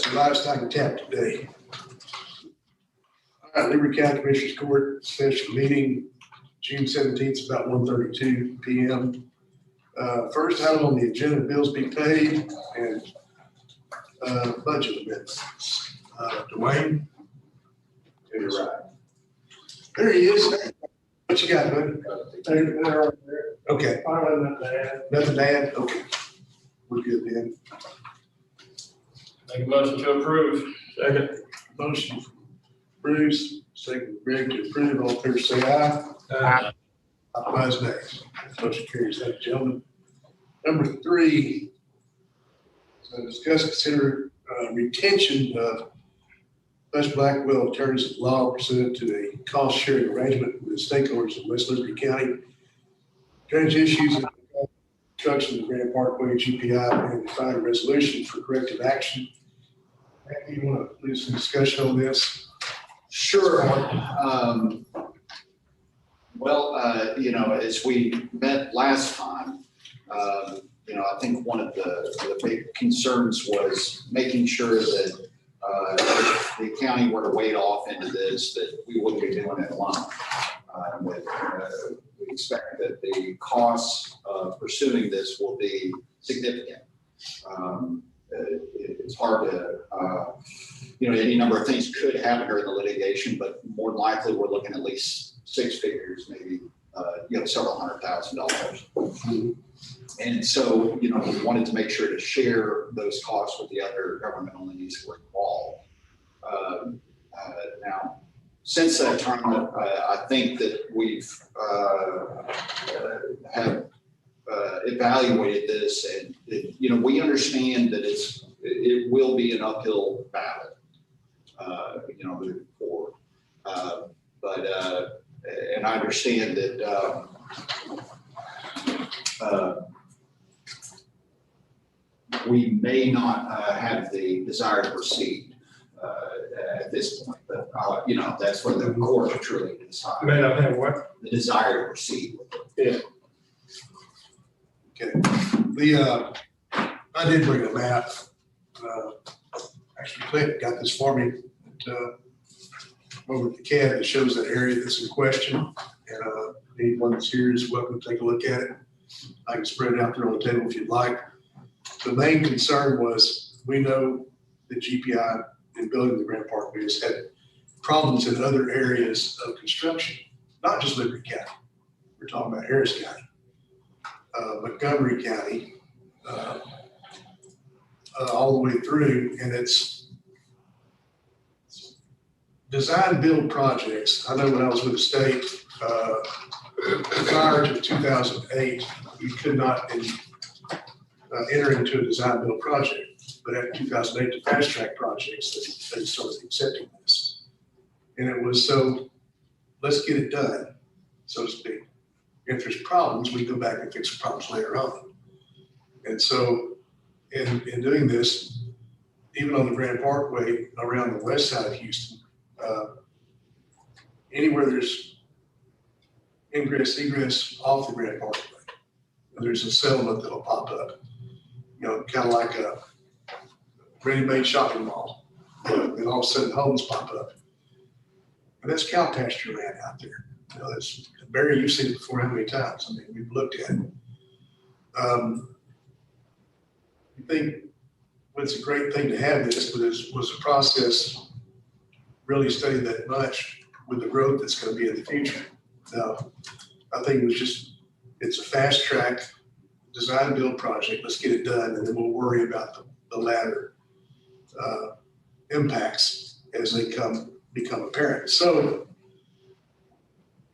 Livestock tap today. All right, Liberty County Commissioners Court special meeting, June 17th, about 1:32 p.m. First item on the agenda, bills be paid and budget amendments. Dwayne? You're right. There he is. What you got, bud? They're Okay, there. nothing to add? Okay. We're good then. Make a motion to approve. Second. Motion from Bruce, second from Greg to approve. All in favor say aye. Aye. Opposed, nay. Motion carries. Thank you, gentlemen. Number 3, so discuss, consider retention of West Blackwell attorneys at law pursuant to a cost sharing arrangement with the stakeholders of West Liberty County. Drainage issues and construction of the Grand Parkway GPI and define a resolution for corrective action. Matthew, you want to lead some discussion on this? Sure. As we met last time, I think one of the big concerns was making sure that if the county were to wade off into this, that we wouldn't be doing it alone. We expect that the costs of pursuing this will be significant. It's hard to, any number of things could happen during the litigation, but more than likely we're looking at least 6 figures, maybe, several $100,000. And so, we wanted to make sure to share those costs with the other government entities who are involved. Now, since that time, I think that we've have evaluated this, and we understand that it will be an uphill battle, moving forward. And I understand that we may not have the desire to proceed at this point, but that's for the court to truly decide. May not have what? The desire to proceed with it. Okay. I did bring a map. Actually, Clint got this for me. Over at the CAD that shows that area that's in question. And anyone that's here is welcome to take a look at it. I can spread it out there on the table if you'd like. The main concern was we know the GPI in building the Grand Parkway has had problems in other areas of construction, not just Liberty County. We're talking about Harris County, Montgomery County, all the way through, and it's design build projects. I know when I was with the state, prior to 2008, you could not enter into a design build project. But after 2008, the fast track projects, they started accepting this. And it was so, let's get it done, so to speak. If there's problems, we go back and fix the problems later on. And so in doing this, even on the Grand Parkway around the west side of Houston, anywhere there's ingress, egress off the Grand Parkway, there's a settlement that'll pop up, kind of like a ready-made shopping mall. And all of a sudden homes pop up. And that's cow pasture land out there. That's Barry, you've seen it before how many times? I mean, we've looked at it. I think it's a great thing to have this, but was a process really studied that much with the growth that's going to be in the future. Now, I think it's a fast track design build project. Let's get it done, and then we'll worry about the latter impacts as they become apparent. So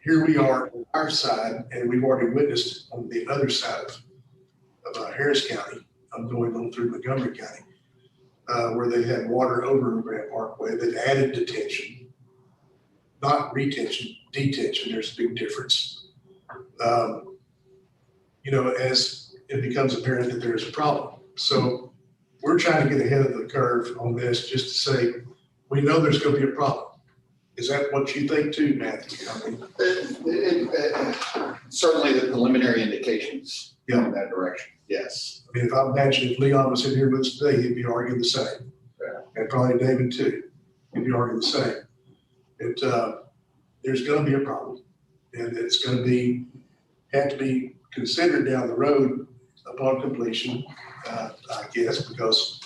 here we are on our side, and we've already witnessed on the other side of Harris County. I'm going on through Montgomery County, where they had water over the Grand Parkway. They've added detention, not retention, detention. There's a big difference. As it becomes apparent that there's a problem. So we're trying to get ahead of the curve on this, just to say, we know there's going to be a problem. Is that what you think too, Matthew? I mean, Certainly the preliminary indications Yeah. in that direction, yes. I mean, if I imagine if Leon was in here with us today, he'd be arguing the same. Yeah. and probably David too, if you argue the same. There's gonna be a problem, and it's gonna have to be considered down the road upon completion, I guess, because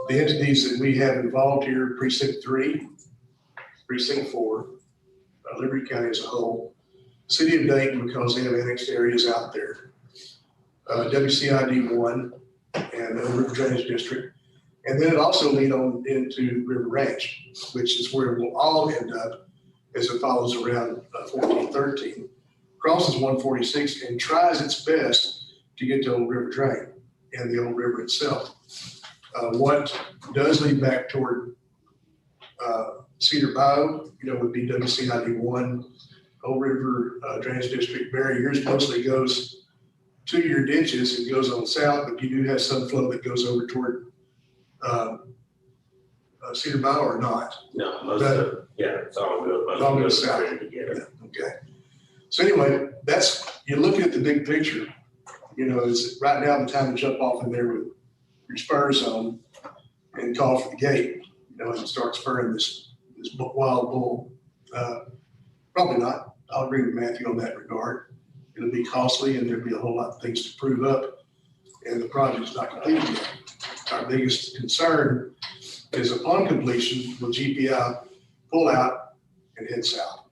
the entities that we have involved here, Precinct 3, Precinct 4, Liberty County as a whole, City of Dayton, because they have annexed areas out there, WCID 1, and the River Drainage District. And then it also lead on into River Ranch, which is where we'll all end up as it follows around 1413, crosses 146 and tries its best to get to Old River Drain and the Old River itself. What does lead back toward Cedar Bayou, would be WCID 1, Old River Drainage District barriers mostly goes to your ditches and goes on south, but you do have some flow that goes over toward Cedar Bayou or not. No, most of it, yeah, it's all good. Most all of goes it's south. put together. Okay. So anyway, you're looking at the big picture. It's right now the time to jump off in there with your spurs on and call for the gate, and start spurring this wild bull. Probably not. I'll agree with Matthew on that regard. It'll be costly and there'll be a whole lot of things to prove up, and the project's not completed yet. Our biggest concern is upon completion, will GPI pull out and head south?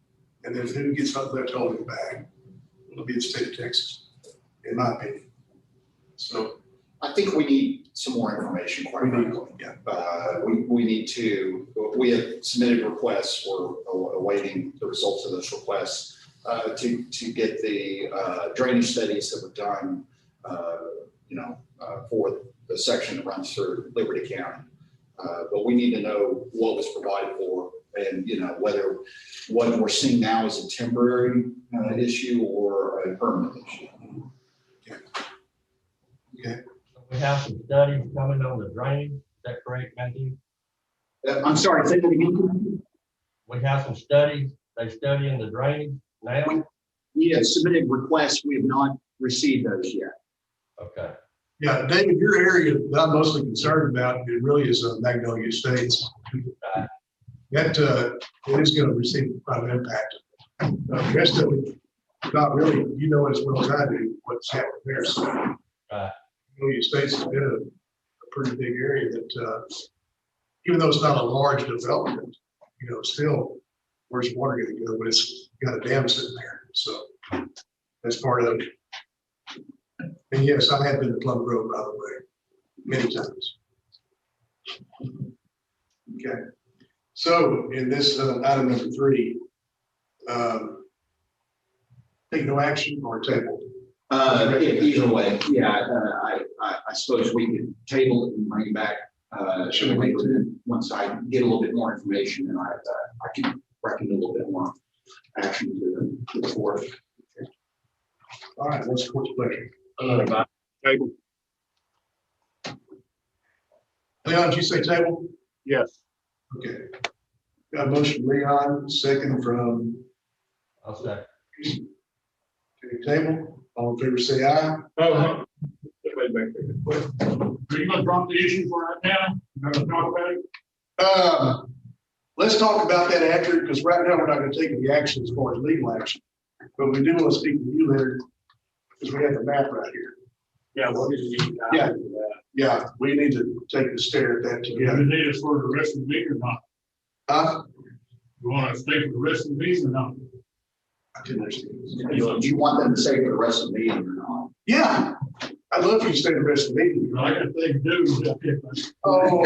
And then who gets left holding the bag? It'll be the state of Texas, in my opinion. So I think we need some more information, quite we need, frankly. yeah. We have submitted requests, we're awaiting the results of those requests to get the drainage studies that were done, for the section that runs through Liberty County. But we need to know what was provided for and, whether what we're seeing now is a temporary issue or a permanent issue. Okay. We have some studies coming on the drainage, is that correct, Matthew? I'm sorry, say that again. We have some studies, they studying the drainage now? We have submitted requests, we have not received those yet. Okay, Yeah, David, your area that I'm mostly concerned about, it really is Magnolia Estates. That it is going to receive quite an impact. The rest of it, not really. You know as well as I do what's happening there. So, Magnolia Estates has been a pretty big area that, even though it's not a large development, still, where's water going to go? But it's got a dam sitting there, so that's part of it. And yes, I have been to Plum Grove, by the way, many times. Okay. So in this item number 3, take no action or table. Either way, yeah, I suppose we could table it and bring it back. Should we later, once I get a little bit more information and I can recommend a little bit more action to the board. All right, what's the court's pleasure? Table. Leon, did you say table? Yes. Okay. Got a motion, Leon, second from I'll second. table. All in favor, say aye. Are you gonna drop the issue for right now? Not gonna talk about it? Let's talk about that after, because right now we're not going to take any action as far as legal action. But we do want to speak to you later, because we have the map right here. Yeah, we'll get it. Yeah. Yeah, we need to take a stare at that You together. need us for the rest of the week or not? You wanna stay for the rest of the week or not? I couldn't understand. Do you want them to say for the rest of the meeting or not? Yeah, I'd love for you to stay the rest of the meeting. I got things to do. Oh.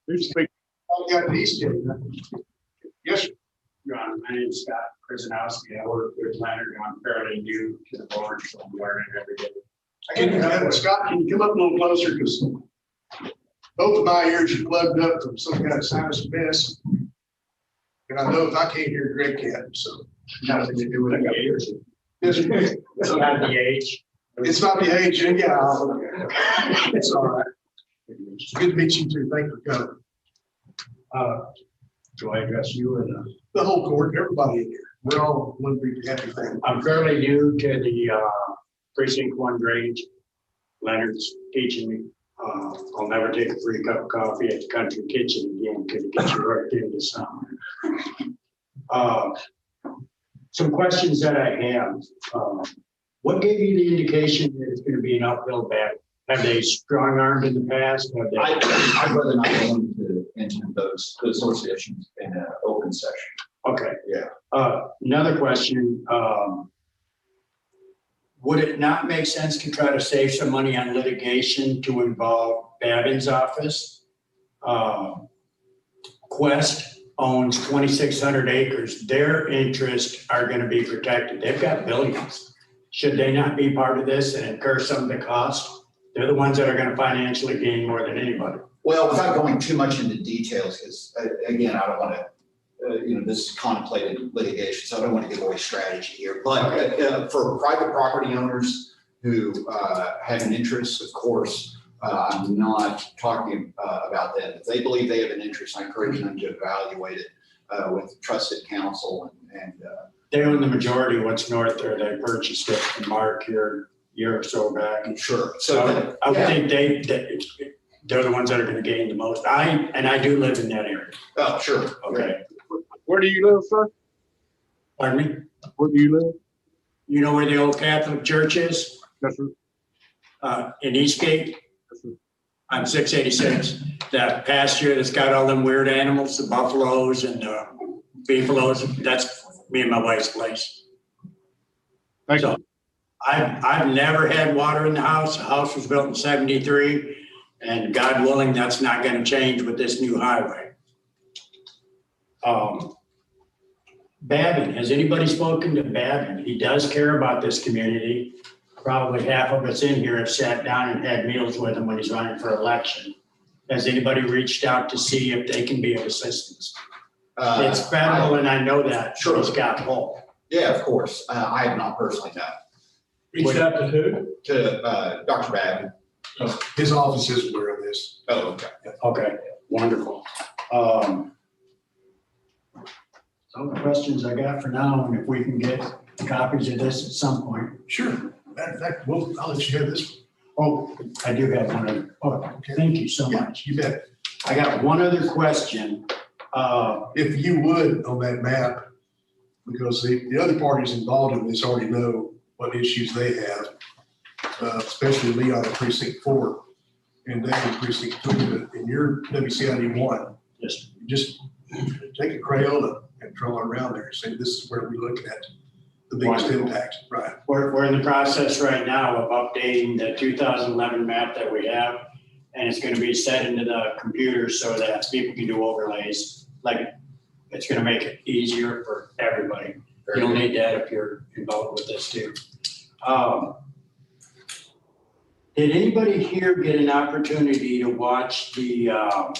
Who's speaking? I got the East Gate. Yes, sir. Your Honor, my name is Scott Krasinowski. I work with Leonard. I'm fairly new to the board, so I'm learning every day. Scott, can you come up a little closer, because both of my ears are plugged up from some kind of sinus mess. And I know if I can't hear, Greg can, so. Nothing to do with the age. It's Not the age. it's not the age, yeah. It's all right. Good to meet you too. Thanks for coming. Do I address you or not? The whole court, everybody in here. We're all one big happy family. I'm fairly new to the precinct 1 drainage. Leonard's teaching me I'll never take a free cup of coffee at the country kitchen again, because it gets you right into something. Some questions that I have. What gave you the indication that it's gonna be an uphill battle? Have they strong armed in the past? Have they? I'd rather not go into those sorts of issues in an open session. Okay. Yeah. Another question, would it not make sense to try to save some money on litigation to involve Babin's office? Quest owns 2,600 acres. Their interests are going to be protected. They've got billions. Should they not be part of this and incur some of the cost? They're the ones that are going to financially gain more than anybody. Well, without going too much into details, because again, I don't want to, this is contemplated litigation, so I don't want to give away strategy here. But for private property owners who have an interest, of course, I'm not talking about them. If they believe they have an interest, I encourage them to evaluate it with trusted counsel and They own the majority of what's north there. They purchased it from Mark here a year or so back. sure. So I would yeah. think they're the ones that are going to gain the most. I do live in that area. Oh, sure. Okay. Where do you live, sir? Pardon me? Where do you live? You know where the old Catholic church is? Yes, sir. In Eastgate? Yes, sir. On 686. That pasture that's got all them weird animals, the buffaloes and the beefaloes. That's me and my wife's place. Thank So you. I've never had water in the house. The house was built in 73, and God willing, that's not going to change with this new highway. Babin, has anybody spoken to Babin? He does care about this community. Probably half of us in here have sat down and had meals with him when he's running for election. Has anybody reached out to see if they can be of assistance? It's federal, and I know that. Sure. It's got pull. Yeah, of course. I have not personally done Reached out to who? to Dr. Babin. His office is aware of this. Oh, okay. Okay, wonderful. Some of the questions I got for now, and if we can get copies of this at some point. Sure. Matter of fact, I'll let you have this one. Oh, I do have one other. Oh, thank you so Yeah, much. you bet. I got one other question. If you would, on that map, because the other parties involved in this already know what issues they have, especially Leon in precinct 4 and Dave in precinct 3, but in your WCID 1, Yes, just take a Crayola and draw around there and say, this is where we're looking at the biggest Wonderful. impact. Right. we're in the process right now of updating the 2011 map that we have. And it's going to be set into the computer so that people can do overlays. Like, it's going to make it easier for everybody. You'll need that if you're involved with this too. Did anybody here get an opportunity to watch the, I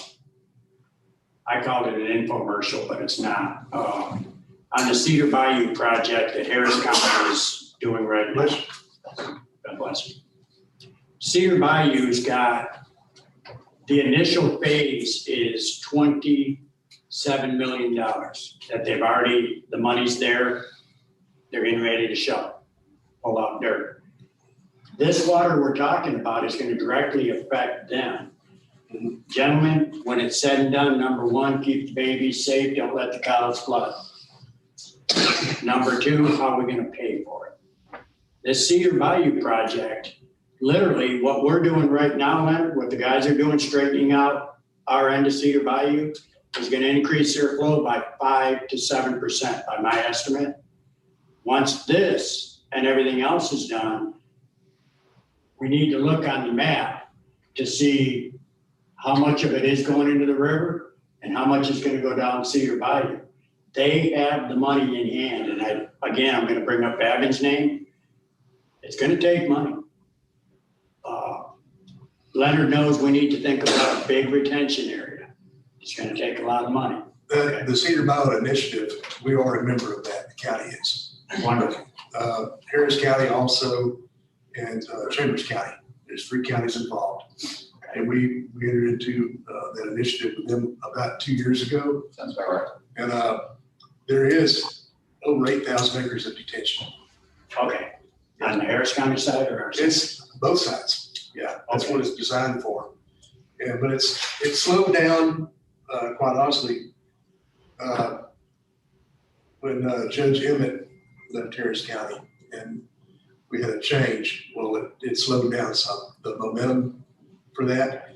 called it an infomercial, but it's not, on the Cedar Bayou project that Harris County is doing right now? God bless you. Cedar Bayou's got, the initial phase is $27 million that they've already, the money's there. They're getting ready to shovel, pull out dirt. This water we're talking about is going to directly affect them. Gentlemen, when it's said and done, number one, keep the babies safe, don't let the cows flood. Number two, how are we going to pay for it? This Cedar Bayou project, literally what we're doing right now, Leonard, what the guys are doing, straightening out our end of Cedar Bayou, is going to increase their flow by 5 to 7% by my estimate. Once this and everything else is done, we need to look on the map to see how much of it is going into the river and how much is going to go down Cedar Bayou. They have the money in hand, and I'm going to bring up Babin's name. It's going to take money. Leonard knows we need to think about a big retention area. It's going to take a lot of money. The Cedar Bayou Initiative, we are a member of that, the county is. Wonderful. Harris County also, and Chambers County. There's 3 counties involved. And we entered into that initiative with them about 2 years ago. Sounds about right. And there is over 8,000 acres of detention. Okay. On the Harris County side or our side? It's both sides. Yeah, that's what it's designed for. Yeah, but it's slowed down, quite honestly. When Judge Emmett left Harris County and we had a change, well, it slowed down some, the momentum for that.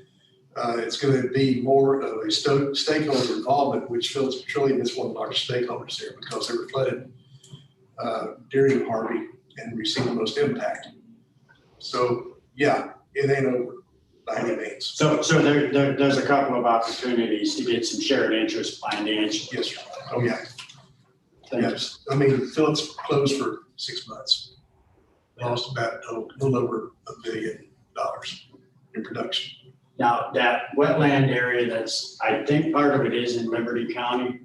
It's going to be more of a stakeholder involvement, which Phillips Petroleum is one of the largest stakeholders there because they were flooded during Harvey and received the most impact. So, yeah, it ain't over by any means. So there's a couple of opportunities to get some shared interest financially. Yes, sir. Oh, yeah. Thanks. Yes. I mean, Phillips closed for 6 months. Lost about a little over $1 billion in production. Now, that wetland area that's, I think part of it is in Liberty County,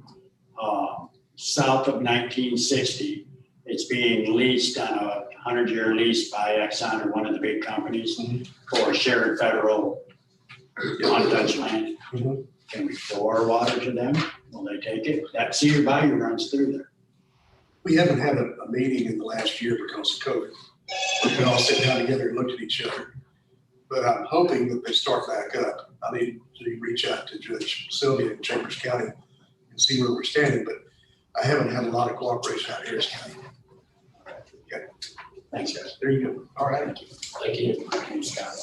south of 1960. It's being leased on a 100-year lease by Exxon or one of the big companies for shared federal untouched land. Mhm. Can we throw our water to them? Will they take it? That Cedar Bayou runs through there. We haven't had a meeting in the last year because of COVID. We can all sit down together and look at each other. But I'm hoping that they start back up. I need to reach out to Judge Sylvia in Chambers County and see where we're standing, but I haven't had a lot of cooperation out of Harris County. Okay. Thanks, guys. There you go. All right. Thank you. Thanks, Scott.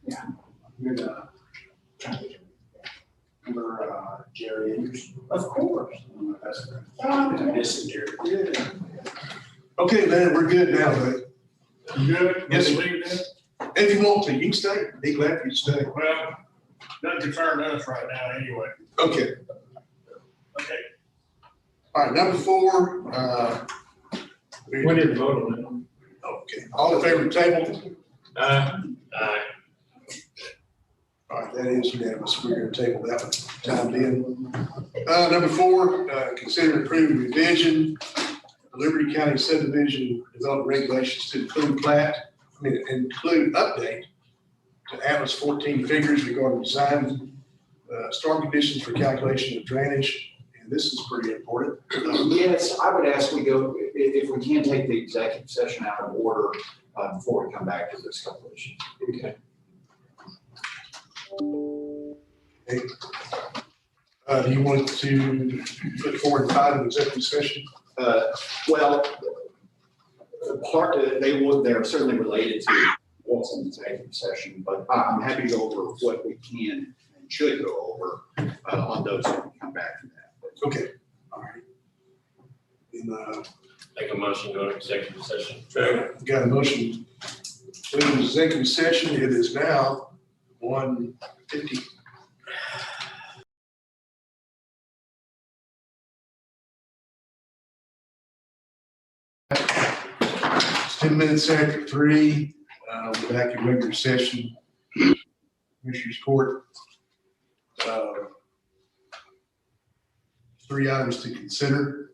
Yeah. You're the. Remember Jerry Anderson? Of course. That's right. I miss him, Jerry. Okay, man, we're good now, but You good? Yes, sir. Leave then? if you want to, you can stay. Be glad for you to stay. Well, doesn't concern us right now anyway. Okay. Okay. All right, number 4. We didn't vote on Okay, all in favor of the table? that. All right, that is unanimous. We're going to table that one time being. Number 4, consider and approve revision of Liberty County subdivision development regulations to include include update to Atlas 14 figures regarding design, storm conditions for calculation of drainage. And this is pretty important. Yes, I would ask we go, if we can take the executive session out of order before we come back to this couple issues. Okay. Do you want to put 4 and 5 in executive session? Well, they're certainly related to what's in the executive session, but I'm happy to go over what we can and should go over on those when we come back to that. Okay, all right. And, Make a motion, go to executive session. got a motion to the executive session. It is now 1:50. It's 10 minutes after 3. We're back in regular session. Commissioners Court. 3 items to consider.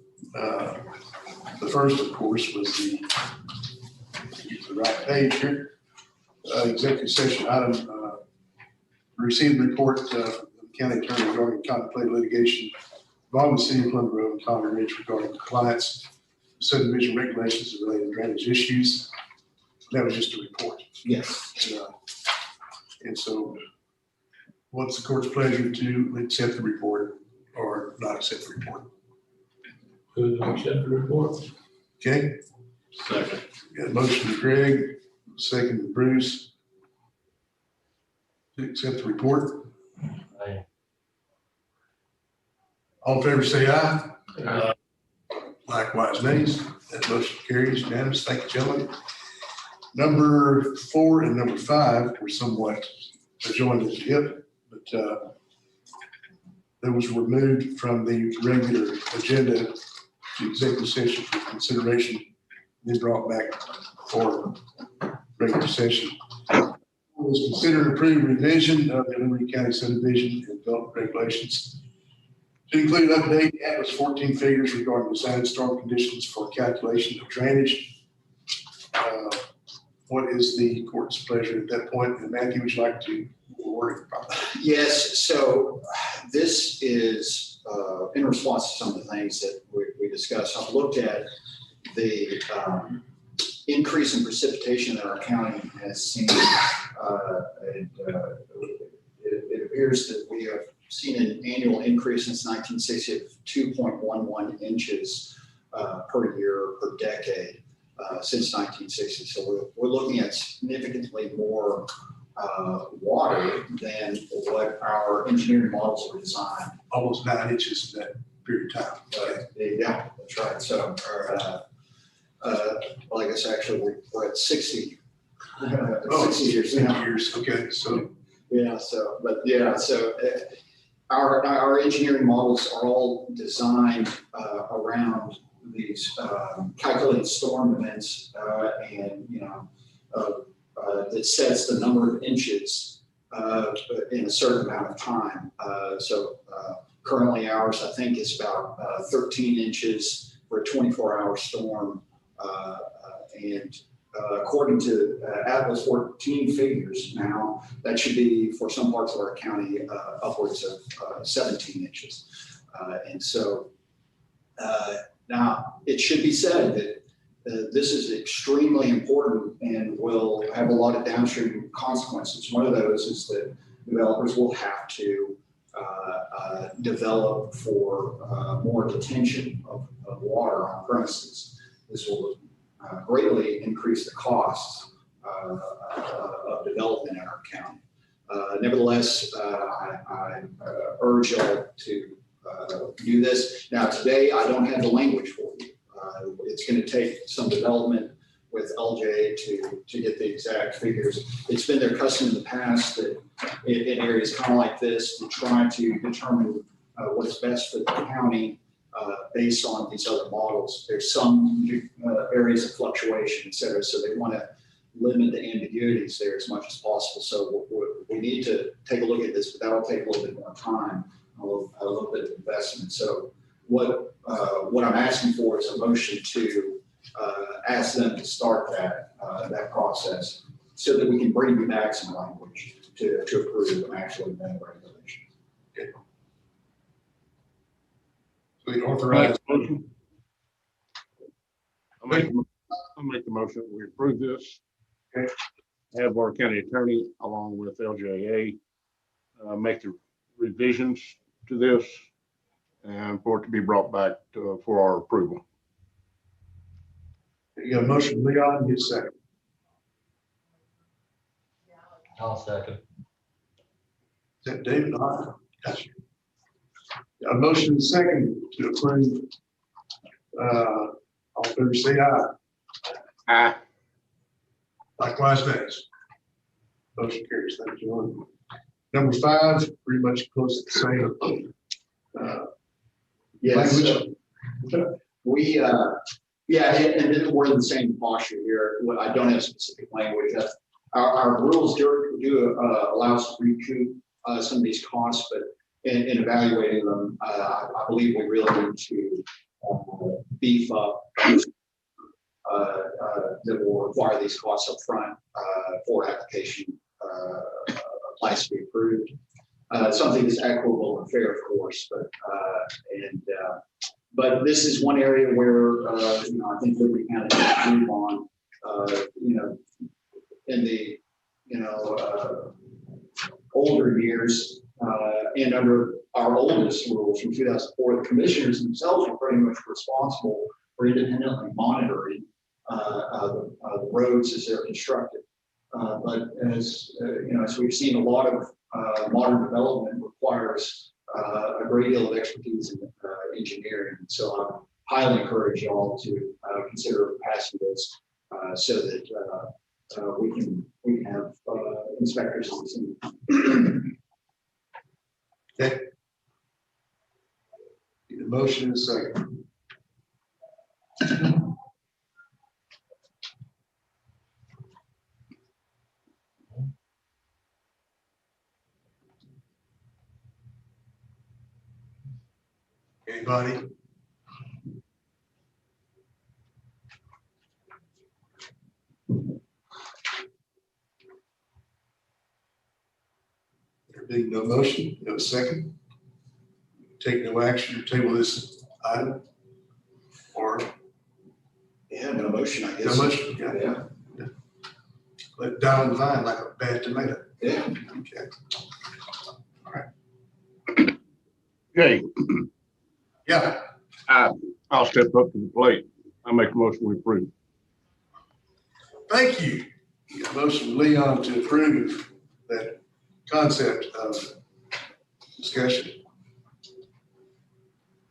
The first, of course, was get the right page here. Executive session item, received a report from the county attorney regarding contemplated litigation involving the city of Plum Grove and Conner Ridge regarding compliance with subdivision regulations and related drainage issues. That was just a report. Yes. And so what's the court's pleasure to accept the report or not accept the report? Who's going to accept the report? Okay, Second. got a motion to Greg, second to Bruce. To accept the report. Aye. All in favor, say aye. Aye. Likewise, nays. That motion carries unanimous. Thank you, gentlemen. Number 4 and number 5 were somewhat joined at the hip, but those were removed from the regular agenda to executive session for consideration, then brought back for regular session. Was considered approved revision of the Liberty County subdivision and development regulations to include update Atlas 14 figures regarding design and storm conditions for calculation of drainage. What is the court's pleasure at that point? And Matthew, would you like to work? Yes, so this is in response to some of the things that we discussed. I've looked at the increase in precipitation that our county has seen. It appears that we have seen an annual increase since 1960 of 2.11 inches per year per decade since 1960. So we're looking at significantly more water than what our engineering models were designed. Almost 9 inches in that period of time. Yeah, that's right. So, well, I guess actually we're at 60. 60 years now. Years, okay, so. Yeah, so, but yeah, so our engineering models are all designed around these calculated storm events and, that sets the number of inches in a certain amount of time. So currently ours, I think, is about 13 inches for a 24-hour storm. And according to Atlas 14 figures now, that should be, for some parts of our county, upwards of 17 inches. And so now it should be said that this is extremely important and will have a lot of downstream consequences. One of those is that developers will have to develop for more detention of water on premises. This will greatly increase the costs of development in our county. Nevertheless, I urge y'all to do this. Now, today, I don't have the language for you. It's going to take some development with LJ to get the exact figures. It's been their custom in the past that in areas kind of like this to try to determine what's best for the county based on these other models. There's some areas of fluctuation, et cetera, so they want to limit the ambiguities there as much as possible. So we need to take a look at this, but that'll take a little bit more time, a little bit of investment. So what I'm asking for is a motion to ask them to start that process so that we can bring you back some language to approve and actually amend regulations. Okay. So we authorize. I'll make the motion that we approve this. Okay. Have our county attorney along with LJA make the revisions to this and for it to be brought back for our approval. You got a motion, Leon, get a second. I'll second. Is that David? Gotcha. Got a motion and second to approve. All in favor, say aye. Aye. Likewise, nays. Motion carries. Thank you, John. Number 5, pretty much close to the same. Yes. Language. We, and we're in the same posture here. I don't have specific language. Our rules do allow us to recoup some of these costs, but in evaluating them, I believe we really need to beef up that will require these costs up front for application plans to be approved. Something that's equitable and fair, of course, but this is one area where I think Liberty County can move on. In the older years and under our oldest rules from 2004, the commissioners themselves were pretty much responsible for independently monitoring the roads as they're constructed. But as we've seen, a lot of modern development requires a great deal of expertise in engineering. So I highly encourage y'all to consider passing this so that we can have inspectors on the scene. Okay. Need a motion and a second. Anybody? There being no motion, no second. Take no action to table this item, or Yeah, Yeah, no motion, I Got guess. much, yeah, Yeah, let it die on the vine like a bad tomato. yeah. Okay. Okay, Yeah, I'll step up to the plate. I make a motion we approve. thank you. Got a motion from Leon to approve that concept of discussion.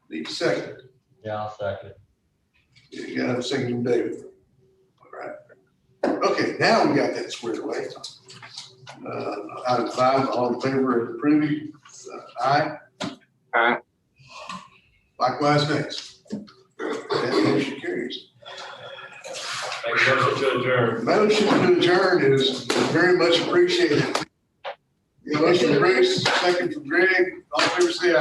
Need a second. Yeah, I'll second. You got a second from David. All right. Okay, now we got that squared away. Item 5, all in favor of approving, aye? Aye. Likewise, next. That motion carries. Make a motion to adjourn. Motion to adjourn is very much appreciated. Motion from Bruce, second from Greg, all in favor say aye.